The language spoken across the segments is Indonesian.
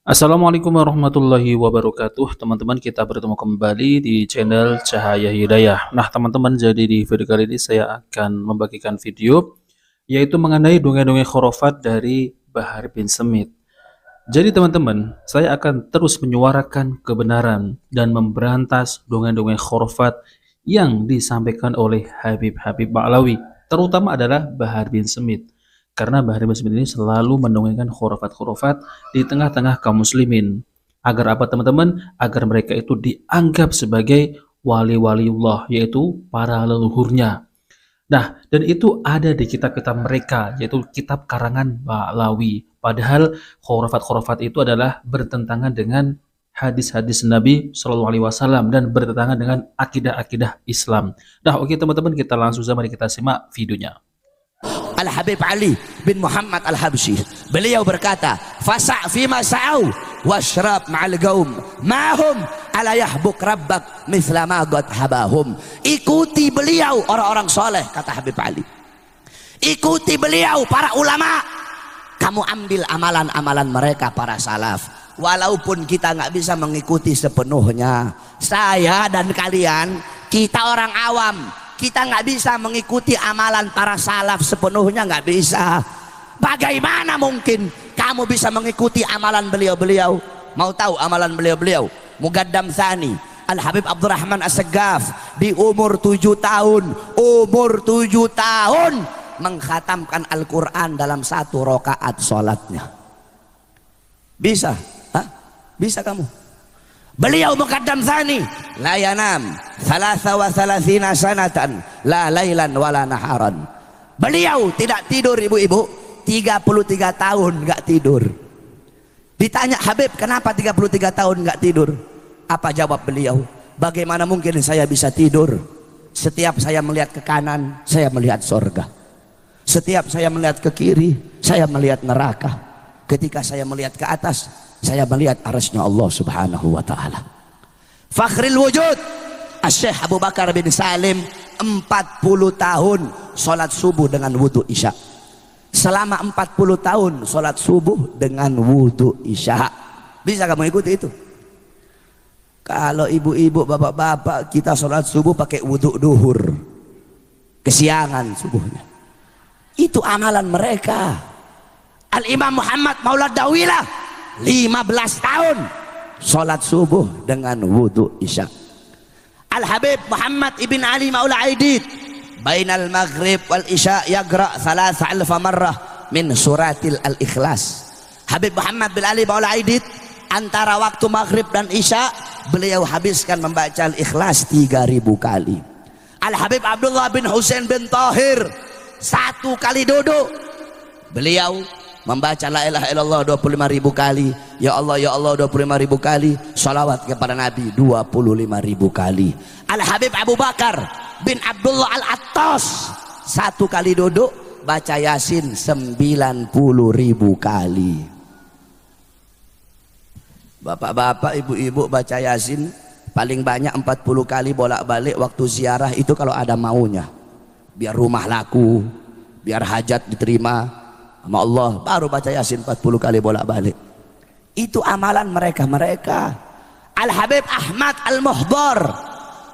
Assalamualaikum warahmatullahi wabarakatuh. Teman-teman, kita bertemu kembali di channel Cahaya Hidayah. Nah teman-teman, jadi di video kali ini saya akan membagikan video yaitu mengenai dongeng-dongeng khurafat dari Bahar bin Smith. Jadi teman-teman, saya akan terus menyuarakan kebenaran dan memberantas dongeng-dongeng khurafat yang disampaikan oleh Habib-Habib Ba'lawi, terutama adalah Bahar bin Smith. Karena Bahar bin Smith ini selalu mendongengkan khurafat-khurafat di tengah-tengah kaum muslimin. Agar apa teman-teman? Agar mereka itu dianggap sebagai wali-waliullah, yaitu para leluhurnya. Nah, dan itu ada di kitab-kitab mereka, yaitu kitab karangan Ba'lawi. Padahal khurafat-khurafat itu adalah bertentangan dengan hadis-hadis Nabi Shallallahu Alaihi Wasallam dan bertentangan dengan akidah-akidah Islam. Nah, oke teman-teman, kita langsung saja mari kita simak videonya. Al-Habib Ali bin Muhammad Al-Habsyi, beliau berkata, fasa' fima sa'au washrab ma'al gaum mahum ala yahbuk rabbak mithla ma qad habahum. Ikuti beliau orang-orang soleh, kata Habib Ali. Ikuti beliau para ulama. Kamu ambil amalan-amalan mereka para salaf. Walaupun kita nggak bisa mengikuti sepenuhnya, saya dan kalian, kita orang awam, kita nggak bisa mengikuti amalan para salaf sepenuhnya, nggak bisa. Bagaimana mungkin kamu bisa mengikuti amalan beliau-beliau? Mau tahu amalan beliau-beliau? Mugaddam Tsani Al-Habib Abdurrahman As-Saggaf di umur 7 tahun, mengkhatamkan Al-Quran dalam 1 rakaat sholatnya. Bisa? Hah? Bisa kamu? Beliau Muqaddam Tsani la yanam 33 sanatan la lailan wala naharan. Beliau tidak tidur, ibu-ibu, 33 tahun nggak tidur. Ditanya Habib, kenapa 33 tahun nggak tidur? Apa jawab beliau? Bagaimana mungkin saya bisa tidur? Setiap saya melihat ke kanan, saya melihat surga. Setiap saya melihat ke kiri, saya melihat neraka. Ketika saya melihat ke atas, saya melihat arasnya Allah subhanahu wa ta'ala. Fakhril wujud Syekh Abu Bakar bin Salim 40 tahun sholat subuh dengan wudhu isya. Selama 40 tahun sholat subuh dengan wudhu isya. Bisa kamu ikuti itu? Kalau ibu-ibu, bapak-bapak, kita sholat subuh pakai wudhu duhur, kesiangan subuhnya. Itu amalan mereka. Al-Imam Muhammad Maulad Dawilah 15 tahun sholat subuh dengan wudhu isya. Al-Habib Muhammad ibn Ali Maula Aidid bainal maghrib wal isya yagra 3,000 marrah min suratil al-ikhlas. Habib Muhammad bin Ali Maula Aidid antara waktu maghrib dan isya beliau habiskan membaca al-ikhlas 3.000 kali. Al-Habib Abdullah bin Husain bin Tahir 1 kali duduk beliau membaca la ilaha illallah 25.000 kali, ya Allah 25.000 kali, salawat kepada Nabi 25.000 kali. Al-Habib Abu Bakar bin Abdullah Al-Attas 1 kali duduk baca Yasin 90.000 kali. Bapak-bapak, ibu-ibu baca Yasin paling banyak 40 kali bolak-balik waktu ziarah itu kalau ada maunya, biar rumah laku, biar hajat diterima sama Allah, baru baca Yasin 40 kali bolak-balik. Itu amalan mereka. Al-Habib Ahmad Al-Muhdar,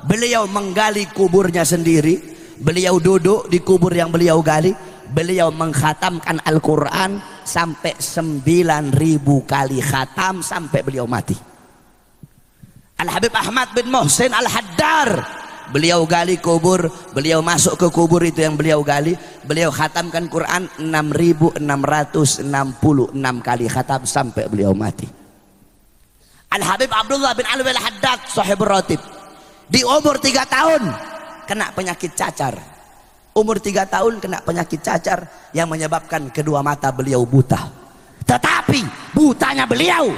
beliau menggali kuburnya sendiri, beliau duduk di kubur yang beliau gali, beliau mengkhatamkan Al-Quran sampai 9.000 kali khatam sampai beliau mati. Al-Habib Ahmad bin Muhsin Al-Haddar, beliau gali kubur, beliau masuk ke kubur itu yang beliau gali, beliau khatamkan Quran 6.666 kali khatam sampai beliau mati. Al-Habib Abdullah bin Alwi Al-Haddad Sahibur Ratib di umur 3 tahun kena penyakit cacar. Umur 3 tahun kena penyakit cacar yang menyebabkan kedua mata beliau buta. Tetapi butanya beliau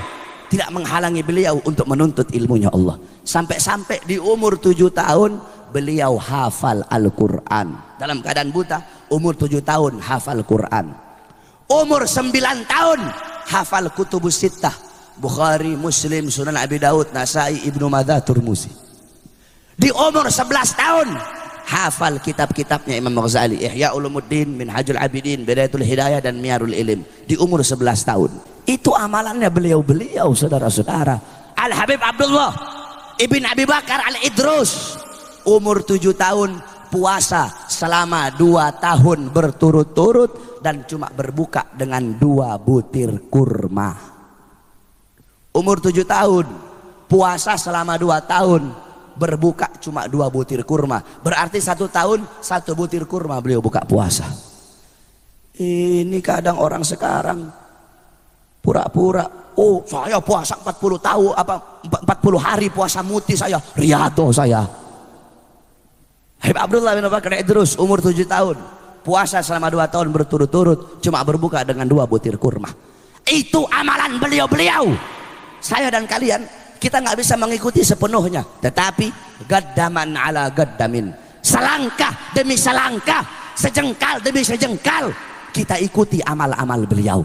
tidak menghalangi beliau untuk menuntut ilmunya Allah. Sampai-sampai di umur 7 tahun beliau hafal Al-Quran. Dalam keadaan buta, umur 7 tahun hafal Quran. Umur 9 tahun hafal Kutubus Sittah, Bukhari, Muslim, Sunan Abi Daud, Nasai, Ibnu Majah, Tirmidzi. Di umur 11 tahun hafal kitab-kitabnya Imam Ghazali, Ihya Ulumuddin, Minhajul Abidin, Bidayatul Hidayah, dan Miyarul Ilim. Di umur 11 tahun. Itu amalannya beliau-beliau, saudara-saudara. Al-Habib Abdullah Ibn Abi Bakar Al-Idrus, umur 7 tahun, puasa selama 2 tahun berturut-turut dan cuma berbuka dengan 2 butir kurma. Umur 7 tahun, puasa selama 2 tahun, berbuka cuma 2 butir kurma. Berarti 1 tahun 1 butir kurma beliau buka puasa. Ini kadang orang sekarang pura-pura, oh saya puasa 40 tahun, 40 hari puasa muti saya, riyadhah saya. Habib Abdullah bin Bakar Idrus umur 7 tahun, puasa selama 2 tahun berturut-turut, cuma berbuka dengan 2 butir kurma. Itu amalan beliau-beliau. Saya dan kalian, kita nggak bisa mengikuti sepenuhnya, tetapi gaddaman ala gaddamin, selangkah demi selangkah, sejengkal demi sejengkal, kita ikuti amal-amal beliau.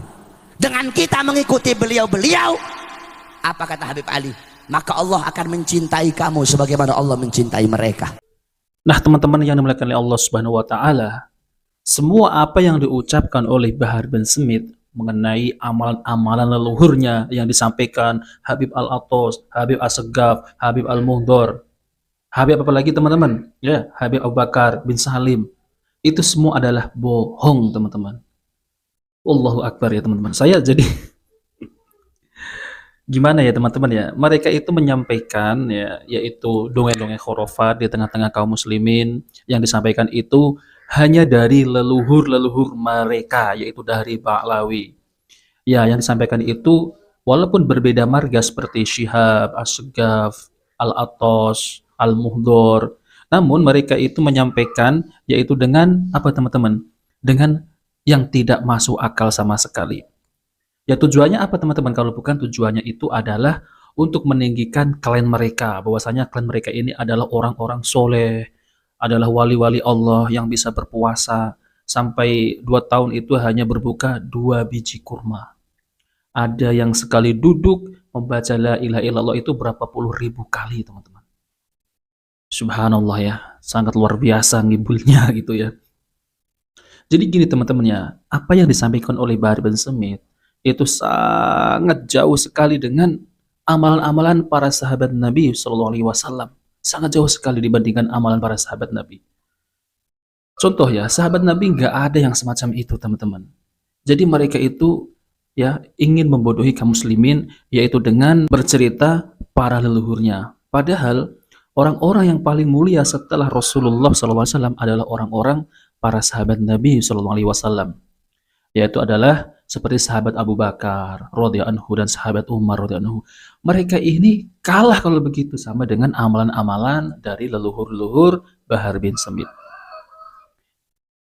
Dengan kita mengikuti beliau-beliau, apa kata Habib Ali? Maka Allah akan mencintai kamu sebagaimana Allah mencintai mereka. Nah, teman-teman yang dimuliakan oleh Allah Subhanahu wa taala, semua apa yang diucapkan oleh Bahar bin Smith mengenai amalan-amalan leluhurnya yang disampaikan Habib Al-Attas, Habib As-Segaf, Habib Al-Muhdor, Habib apa lagi teman-teman? Ya, Habib Abu Bakar bin Salim. Itu semua adalah bohong, teman-teman. Allahu Akbar ya, teman-teman. Saya jadi gimana ya, teman-teman ya? Mereka itu menyampaikan ya, yaitu dongeng-dongeng khurafat di tengah-tengah kaum muslimin, yang disampaikan itu hanya dari leluhur-leluhur mereka, yaitu dari Ba'lawi. Ya, yang disampaikan itu walaupun berbeda marga seperti Syihab, As-Segaf, Al-Attas, Al-Muhdor, namun mereka itu menyampaikan yaitu dengan apa, teman-teman? Dengan yang tidak masuk akal sama sekali. Ya, tujuannya apa, teman-teman? Kalau bukan tujuannya itu adalah untuk meninggikan klaim mereka, bahwasanya klaim mereka ini adalah orang-orang soleh, adalah wali-wali Allah yang bisa berpuasa sampai 2 tahun itu hanya berbuka 2 biji kurma. Ada yang sekali duduk membaca la ilaha illallah itu berapa puluh ribu kali, teman-teman. Subhanallah ya, sangat luar biasa ngibulnya gitu ya. Jadi gini, teman-teman ya, apa yang disampaikan oleh Bahar bin Smith itu sangat jauh sekali dengan amalan-amalan para sahabat Nabi Shallallahu Alaihi Wasallam. Sangat jauh sekali dibandingkan amalan para sahabat Nabi. Contoh ya, sahabat Nabi nggak ada yang semacam itu, teman-teman. Jadi mereka itu ya ingin membodohi kaum muslimin, yaitu dengan bercerita para leluhurnya. Padahal orang-orang yang paling mulia setelah Rasulullah SAW adalah orang-orang para sahabat Nabi SAW, yaitu adalah seperti sahabat Abu Bakar radhiyallahu anhu dan sahabat Umar radhiyallahu anhu. Mereka ini kalah kalau begitu sama dengan amalan-amalan dari leluhur-leluhur Bahar bin Smith.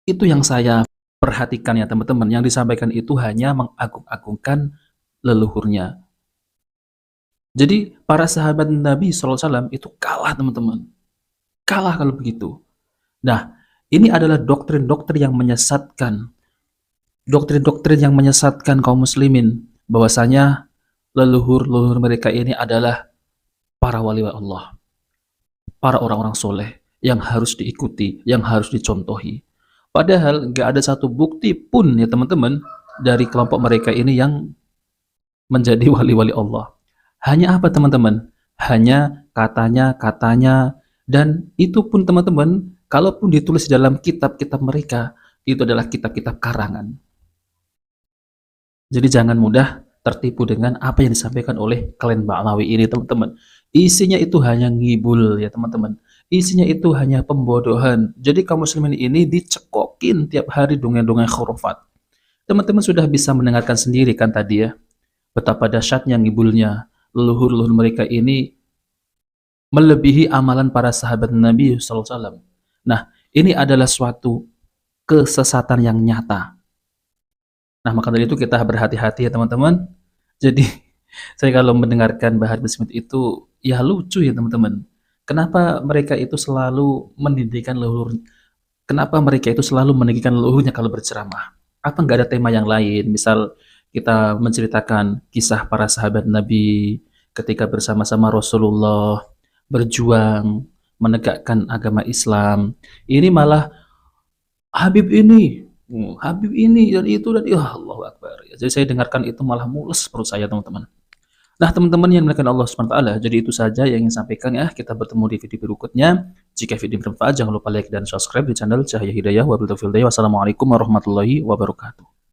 Itu yang saya perhatikan ya, teman-teman. Yang disampaikan itu hanya mengagung-agungkan leluhurnya. Jadi para sahabat Nabi SAW itu kalah, teman-teman. Kalah kalau begitu. Nah, ini adalah doktrin-doktrin yang menyesatkan. Doktrin-doktrin yang menyesatkan kaum muslimin, bahwasanya leluhur-leluhur mereka ini adalah para wali Allah, para orang-orang soleh yang harus diikuti, yang harus dicontohi. Padahal nggak ada satu bukti pun ya, teman-teman, dari kelompok mereka ini yang menjadi wali-wali Allah. Hanya apa, teman-teman? Hanya katanya, dan itu pun, teman-teman, kalaupun ditulis dalam kitab-kitab mereka, itu adalah kitab-kitab karangan. Jadi jangan mudah tertipu dengan apa yang disampaikan oleh klan Ba'lawi ini, teman-teman. Isinya itu hanya ngibul ya, teman-teman. Isinya itu hanya pembodohan. Jadi kaum muslimin ini dicekokin tiap hari dongeng-dongeng khurafat. Teman-teman sudah bisa mendengarkan sendiri kan tadi ya, betapa dahsyatnya ngibulnya. Leluhur-leluhur mereka ini melebihi amalan para sahabat Nabi SAW. Nah, ini adalah suatu kesesatan yang nyata. Nah, maka dari itu kita berhati-hati ya, teman-teman. Jadi, saya kalau mendengarkan Bahar bin Smith itu, ya lucu ya, teman-teman. Kenapa mereka itu selalu mendidikan leluhur? Kenapa mereka itu selalu meninggikan leluhurnya kalau berceramah? Apa nggak ada tema yang lain? Misal, kita menceritakan kisah para sahabat Nabi ketika bersama-sama Rasulullah berjuang menegakkan agama Islam. Ini malah Habib ini Habib ini dan itu dan ya Allahu Akbar. Ya, jadi saya dengarkan itu malah mules perut saya teman-teman. Nah teman-teman yang dimuliakan Allah SWT, jadi itu saja yang ingin sampaikan ya. Kita bertemu di video berikutnya. Jika video bermanfaat jangan lupa like dan subscribe di channel Cahaya Hidayah. Wassalamualaikum warahmatullahi wabarakatuh.